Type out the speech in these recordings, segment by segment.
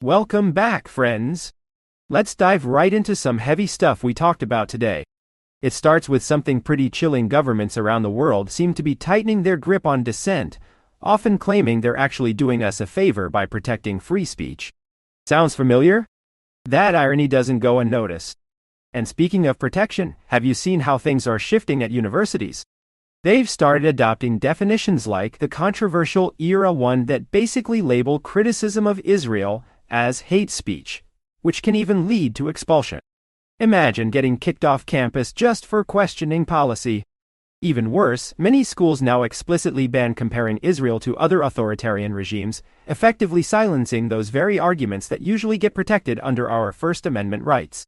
Welcome back, friends. Let's dive right into some heavy stuff we talked about today. It starts with something pretty chilling. Governments around the world seem to be tightening their grip on dissent, often claiming they're actually doing us a favor by protecting free speech. Sounds familiar? That irony doesn't go unnoticed. And speaking of protection, have you seen how things are shifting at universities? They've started adopting definitions like the controversial IHRA one that basically label criticism of Israel as hate speech, which can even lead to expulsion. Imagine getting kicked off campus just for questioning policy. Even worse, many schools now explicitly ban comparing Israel to other authoritarian regimes, effectively silencing those very arguments that usually get protected under our First Amendment rights.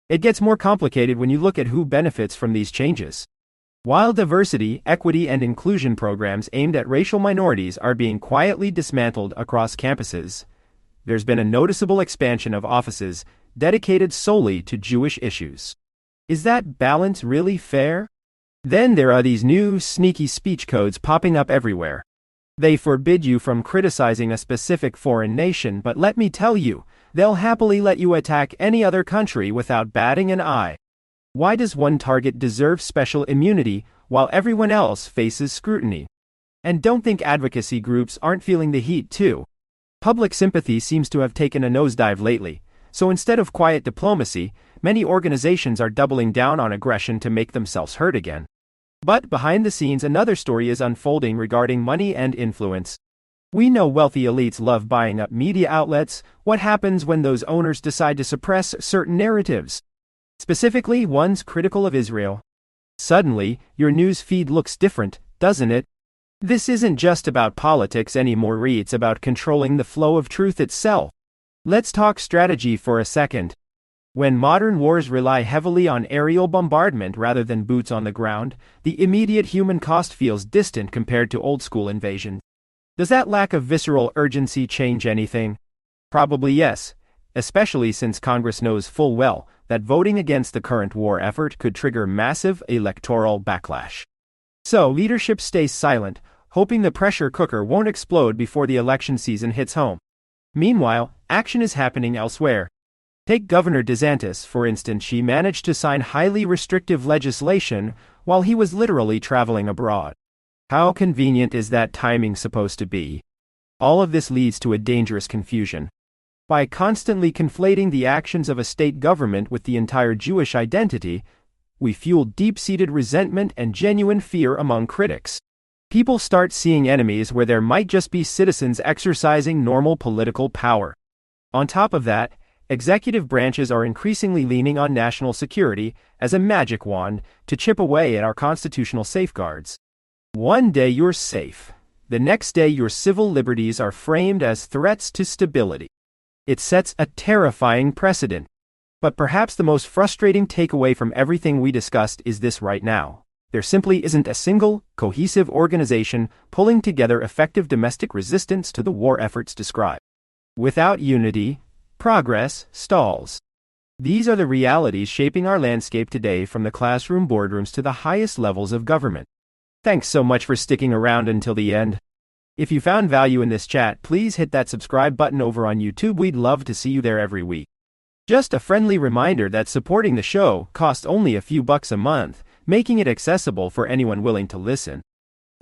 It gets more complicated when you look at who benefits from these changes. While diversity, equity, and inclusion programs aimed at racial minorities are being quietly dismantled across campuses, there's been a noticeable expansion of offices dedicated solely to Jewish issues. Is that balance really fair? Then there are these new, sneaky speech codes popping up everywhere. They forbid you from criticizing a specific foreign nation, but let me tell you, they'll happily let you attack any other country without batting an eye. Why does one target deserve special immunity while everyone else faces scrutiny? And don't think advocacy groups aren't feeling the heat too. Public sympathy seems to have taken a nosedive lately, so instead of quiet diplomacy, many organizations are doubling down on aggression to make themselves heard again. But behind the scenes, another story is unfolding regarding money and influence. We know wealthy elites love buying up media outlets. What happens when those owners decide to suppress certain narratives? Specifically, ones critical of Israel. Suddenly, your news feed looks different, doesn't it? This isn't just about politics anymore, it's about controlling the flow of truth itself. Let's talk strategy for a second. When modern wars rely heavily on aerial bombardment rather than boots on the ground, the immediate human cost feels distant compared to old-school invasions. Does that lack of visceral urgency change anything? Probably yes, especially since Congress knows full well that voting against the current war effort could trigger massive electoral backlash. So leadership stays silent, hoping the pressure cooker won't explode before the election season hits home. Meanwhile, action is happening elsewhere. Take Governor DeSantis, for instance. She managed to sign highly restrictive legislation while he was literally traveling abroad. How convenient is that timing supposed to be? All of this leads to a dangerous confusion. By constantly conflating the actions of a state government with the entire Jewish identity, we fuel deep-seated resentment and genuine fear among critics. People start seeing enemies where there might just be citizens exercising normal political power. On top of that, executive branches are increasingly leaning on national security as a magic wand to chip away at our constitutional safeguards. One day you're safe. The next day your civil liberties are framed as threats to stability. It sets a terrifying precedent. But perhaps the most frustrating takeaway from everything we discussed is this right now. There simply isn't a single, cohesive organization pulling together effective domestic resistance to the war efforts described. Without unity, progress stalls. These are the realities shaping our landscape today, from the classroom boardrooms to the highest levels of government. Thanks so much for sticking around until the end. If you found value in this chat, please hit that subscribe button over on YouTube. We'd love to see you there every week. Just a friendly reminder that supporting the show costs only a few bucks a month, making it accessible for anyone willing to listen.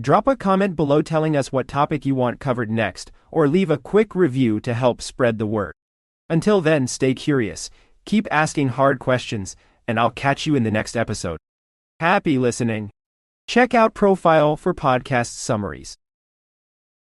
Drop a comment below telling us what topic you want covered next, or leave a quick review to help spread the word. Until then, stay curious, keep asking hard questions, and I'll catch you in the next episode. Happy listening. Check out Profile for podcast summaries.